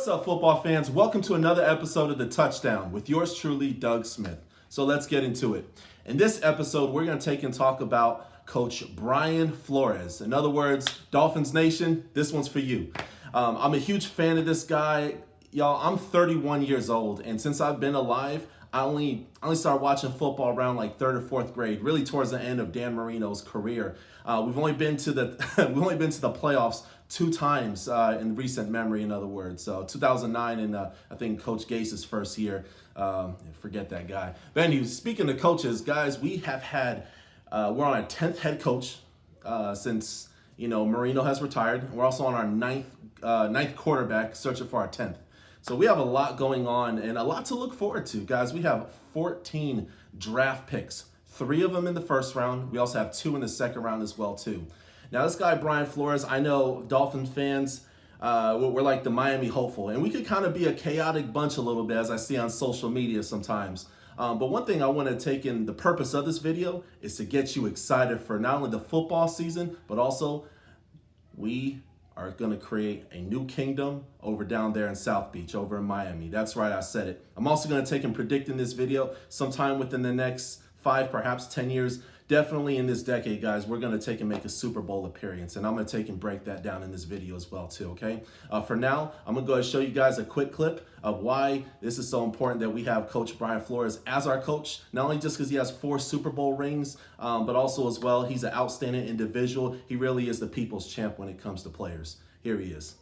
What's up, football fans? Welcome to another episode of The Touchdown with yours truly, Doug Smith. So let's get into it. In this episode, we're going to take and talk about Coach Brian Flores. In other words, Dolphins Nation, this one's for you. I'm a huge fan of this guy. Y'all, I'm 31 years old, and since I've been alive, I only started watching football around like third or fourth grade, really towards the end of Dan Marino's career. We've only been to the playoffs two times in recent memory, in other words. So 2009 and I think Coach Gase's first year. Forget that guy. But anyway, speaking of coaches, guys, we have had we're on our 10th head coach since Marino has retired. We're also on our ninth quarterback, searching for our 10th. So we have a lot going on and a lot to look forward to, guys. We have 14 draft picks, 3 of them in the first round. We also have 2 in the second round as well, too. Now, this guy, Brian Flores, I know Dolphins fans, we're like the Miami hopeful, and we could kind of be a chaotic bunch a little bit, as I see on social media sometimes. But one thing I want to take in, the purpose of this video is to get you excited for not only the football season, but also we are going to create a new kingdom over down there in South Beach, over in Miami. That's right, I said it. I'm also going to take and predict in this video sometime within the next 5, perhaps 10 years, definitely in this decade, guys, we're going to take and make a Super Bowl appearance, and I'm going to take and break that down in this video as well, too, okay? For now, I'm going to go ahead and show you guys a quick clip of why this is so important that we have Coach Brian Flores as our coach, not only just because he has 4 Super Bowl rings, but also as well, he's an outstanding individual. He really is the people's champ when it comes to players. Here he is.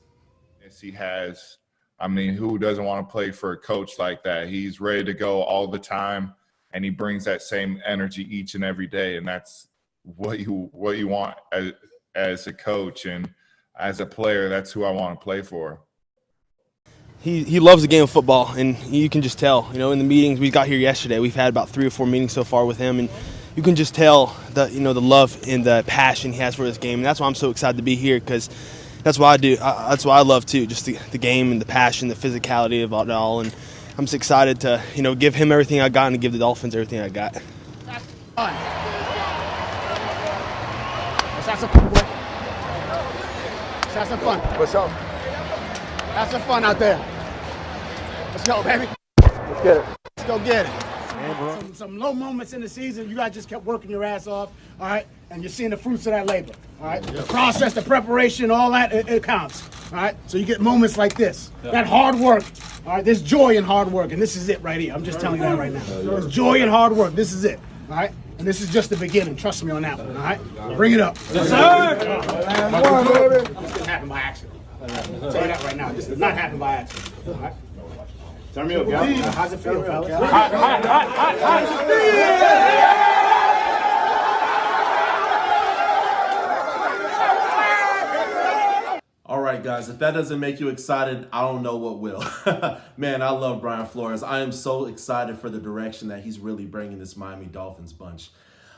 Yes, he has. I mean, who doesn't want to play for a coach like that? He's ready to go all the time. And he brings that same energy each and every day, and that's what you want as a coach and as a player. That's who I want to play for. He loves the game of football, and you can just tell. In the meetings we got here yesterday, we've had about 3 or 4 meetings so far with him, and you can just tell the the love and the passion he has for this game, and that's why I'm so excited to be here, because that's what I do. That's what I love too, just the game and the passion, the physicality of it all, and I'm just excited to, give him everything I got and to give the Dolphins everything I got. That's fun. Let's have some fun, boy. Let's have some fun. What's up? Have some fun out there. Let's go, baby. Let's get it. Let's go get it. Some low moments in the season, you guys just kept working your ass off, all right? And you're seeing the fruits of that labor, all right? The process, the preparation, all that, it counts, all right? So you get moments like this, that hard work, all right? There's joy in hard work, and this is it right here. I'm just telling you that right now. There's joy in hard work. This is it, all right? And this is just the beginning. Trust me on that one, all right? Bring it up. Yes, sir. This didn't happen by accident. I'll tell you that right now. This did not happen by accident, all right? Turn me up, y'all. How's it feel, fellas? All right, guys, if that doesn't make you excited, I don't know what will. Man, I love Brian Flores. I am so excited for the direction that he's really bringing this Miami Dolphins bunch.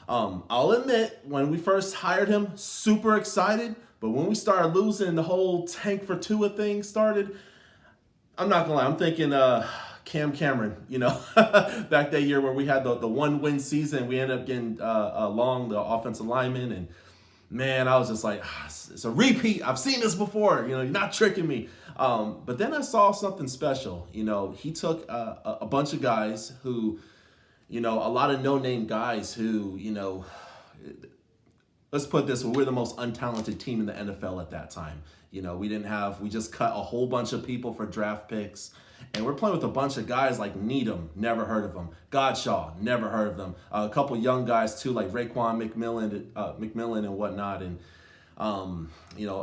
I'll admit, when we first hired him, super excited, but when we started losing, the whole tank for Tua thing started, I'm not gonna lie, I'm thinking Cam Cameron, back that year where we had the 1-win season, we ended up getting along the offensive lineman, and man, I was just like, it's a repeat. I've seen this before. You're not tricking me. But then I saw something special. He took a bunch of guys who, a lot of no-name guys who, let's put it this way, we're the most untalented team in the NFL at that time. We just cut a whole bunch of people for draft picks. And we're playing with a bunch of guys like Needham, never heard of them. Godshaw, never heard of them. A couple young guys too, like Raekwon McMillan and whatnot, and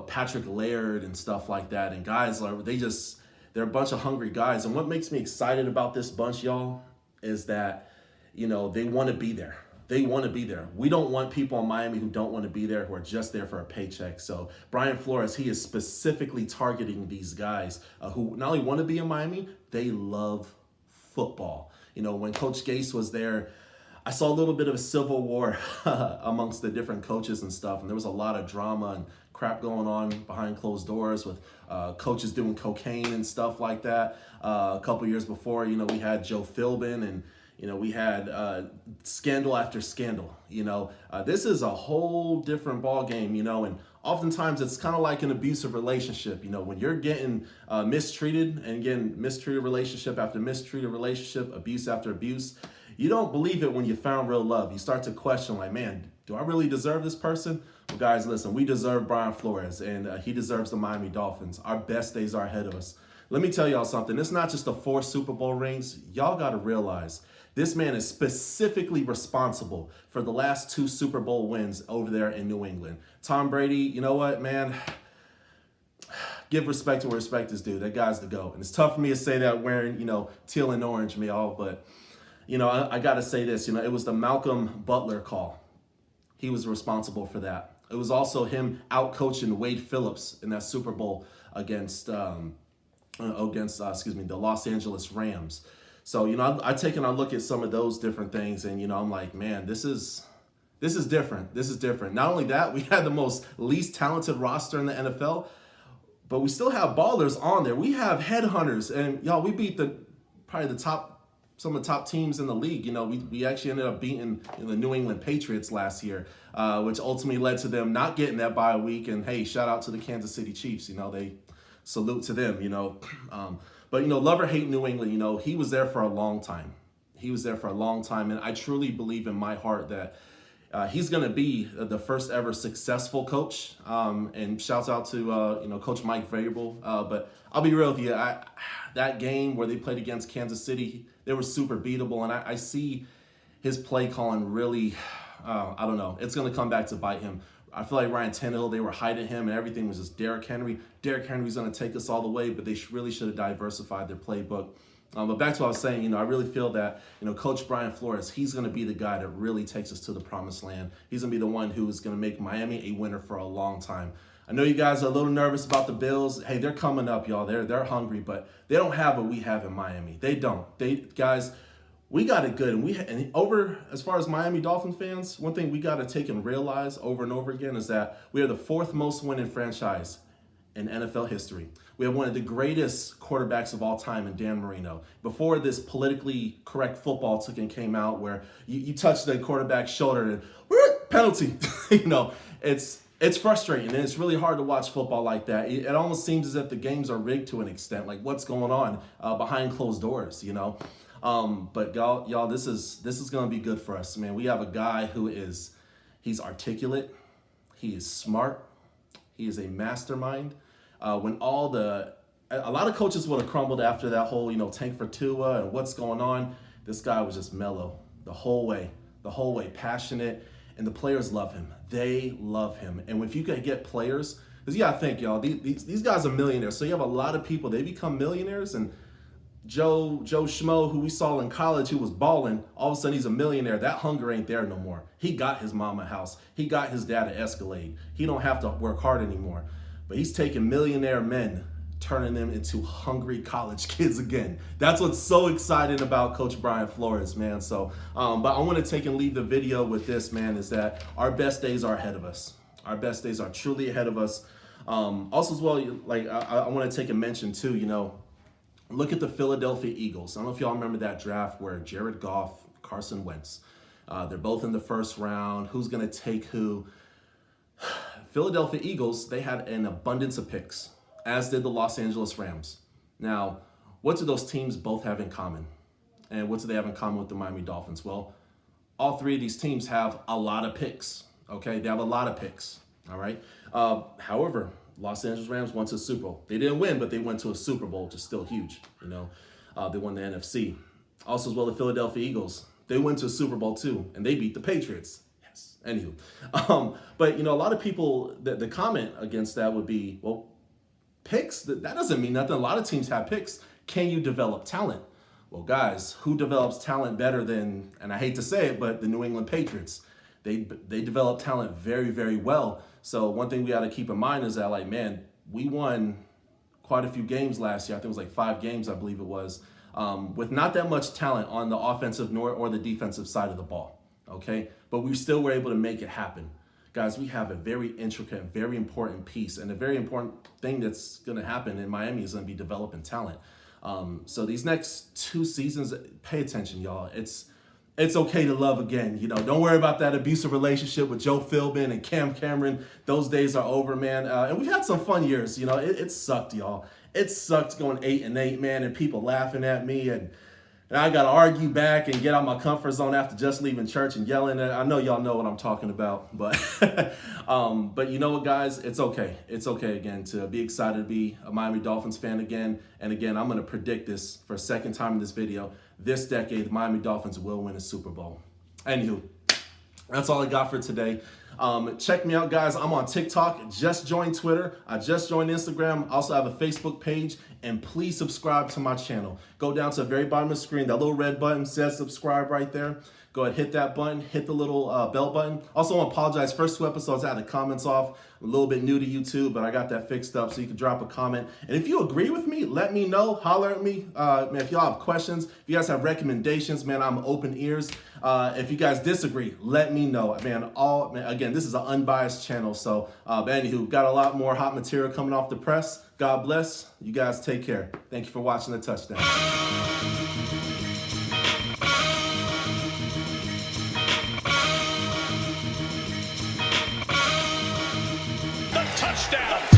Patrick Laird and stuff like that. And guys, they're a bunch of hungry guys. And what makes me excited about this bunch, y'all, is that they want to be there. They want to be there. We don't want people in Miami who don't want to be there, who are just there for a paycheck. So Brian Flores, he is specifically targeting these guys who not only want to be in Miami, they love football. When Coach Gase was there, I saw a little bit of a civil war amongst the different coaches and stuff. And there was a lot of drama and crap going on behind closed doors with coaches doing cocaine and stuff like that. A couple years before, we had Joe Philbin and we had scandal after scandal. This is a whole different ball game, and oftentimes it's kind of like an abusive relationship. You know, when you're getting mistreated and getting mistreated relationship after mistreated relationship, abuse after abuse, you don't believe it when you found real love. You start to question, like, man, do I really deserve this person? Well, guys, listen, we deserve Brian Flores, and he deserves the Miami Dolphins. Our best days are ahead of us. Let me tell y'all something. It's not just the 4 Super Bowl rings. Y'all got to realize this man is specifically responsible for the last 2 Super Bowl wins over there in New England. Tom Brady, you know what, man? Give respect to where respect is due. That guy's the GOAT. And it's tough for me to say that wearing, teal and orange, y'all. But, I got to say this. It was the Malcolm Butler call. He was responsible for that. It was also him out-coaching Wade Phillips in that Super Bowl against the Los Angeles Rams. So, I take a look at some of those different things, and, I'm like, man, this is different. This is different. Not only that, we had the most least talented roster in the NFL, but we still have ballers on there. We have headhunters, and, y'all, we beat some of the top teams in the league. We actually ended up beating the New England Patriots last year, which ultimately led to them not getting that bye week. And, hey, shout out to the Kansas City Chiefs. They salute to them, But, love or hate New England, he was there for a long time. And I truly believe in my heart that he's going to be the first ever successful coach. And shouts out to, Coach Mike Vrabel. But I'll be real with you. That game where they played against Kansas City, they were super beatable. And I see his play calling really, I don't know. It's going to come back to bite him. I feel like Ryan Tannehill, they were hiding him and everything was just Derrick Henry. Derrick Henry's going to take us all the way, but they really should have diversified their playbook. But back to what I was saying, I really feel that, Coach Brian Flores, he's going to be the guy that really takes us to the promised land. He's going to be the one who is going to make Miami a winner for a long time. I know you guys are a little nervous about the Bills. Hey, they're coming up, y'all. They're hungry, but they don't have what we have in Miami. They don't. Guys, we got it good. And over, as far as Miami Dolphins fans, one thing we got to take and realize over and over again is that we are the 4th most winning franchise in NFL history. We have one of the greatest quarterbacks of all time in Dan Marino. Before this politically correct football came out where you touch the quarterback's shoulder and penalty, it's frustrating and it's really hard to watch football like that. It almost seems as if the games are rigged to an extent, like what's going on behind closed doors, But y'all, this is going to be good for us, man. We have a guy he's articulate, he is smart, he is a mastermind. When a lot of coaches would have crumbled after that whole, tank for Tua and what's going on, this guy was just mellow the whole way, passionate, and the players love him. They love him. And if you can get players, because you gotta think, y'all, these guys are millionaires. So you have a lot of people, they become millionaires, and Joe Schmo, who we saw in college, who was balling, all of a sudden he's a millionaire. That hunger ain't there no more. He got his mama a house. He got his dad an Escalade. He don't have to work hard anymore. But he's taking millionaire men, turning them into hungry college kids again. That's what's so exciting about Coach Brian Flores, man. So, but I want to take and leave the video with this, man, is that our best days are ahead of us. Our best days are truly ahead of us. Also, as well, like I want to take a mention too, look at the Philadelphia Eagles. I don't know if y'all remember that draft where Jared Goff, Carson Wentz, they're both in the first round. Who's going to take who? Philadelphia Eagles, they had an abundance of picks, as did the Los Angeles Rams. Now, what do those teams both have in common? And what do they have in common with the Miami Dolphins? Well, all 3 of these teams have a lot of picks, okay? They have a lot of picks, all right? However, Los Angeles Rams went to a Super Bowl. They didn't win, but they went to a Super Bowl, which is still huge, They won the NFC. Also, as well, the Philadelphia Eagles, they went to a Super Bowl too, and they beat the Patriots. Anywho, but a lot of people, the comment against that would be, well, picks, that doesn't mean nothing. A lot of teams have picks. Can you develop talent? Well, guys, who develops talent better than, and I hate to say it, but the New England Patriots? They develop talent very, very well. So one thing we got to keep in mind is that, like, man, we won quite a few games last year. I think it was like 5 games, I believe it was, with not that much talent on the offensive or the defensive side of the ball. Okay, but we still were able to make it happen. Guys, we have a very intricate, very important piece, and a very important thing that's going to happen in Miami is going to be developing talent. So these next 2 seasons, pay attention, y'all. It's it's okay to love again. You know, don't worry about that abusive relationship with Joe Philbin and Cam Cameron. Those days are over, man. And we've had some fun years. You know, it sucked, y'all. It sucked going 8-8, man, and people laughing at me, and I got to argue back and get out my comfort zone after just leaving church and yelling. I know y'all know what I'm talking about, but but you know what, guys? It's okay. It's okay again to be excited to be a Miami Dolphins fan again. And again, I'm going to predict this for a second time in this video. This decade, the Miami Dolphins will win a Super Bowl. Anywho, that's all I got for today. Check me out, guys. I'm on TikTok. Just joined Twitter. I just joined Instagram. I also have a Facebook page. And please subscribe to my channel. Go down to the very bottom of the screen. That little red button says subscribe right there. Go ahead, hit that button. Hit the little bell button. Also, I want to apologize. First 2 episodes, I had the comments off. I'm a little bit new to YouTube, but I got that fixed up, so you can drop a comment. And if you agree with me, let me know. Holler at me. Man, if y'all have questions, if you guys have recommendations, man, I'm open ears. If you guys disagree, let me know. Man, again, this is an unbiased channel. So, but anywho, got a lot more hot material coming off the press. God bless. You guys take care. Thank you for watching The Touchdown. Touchdown.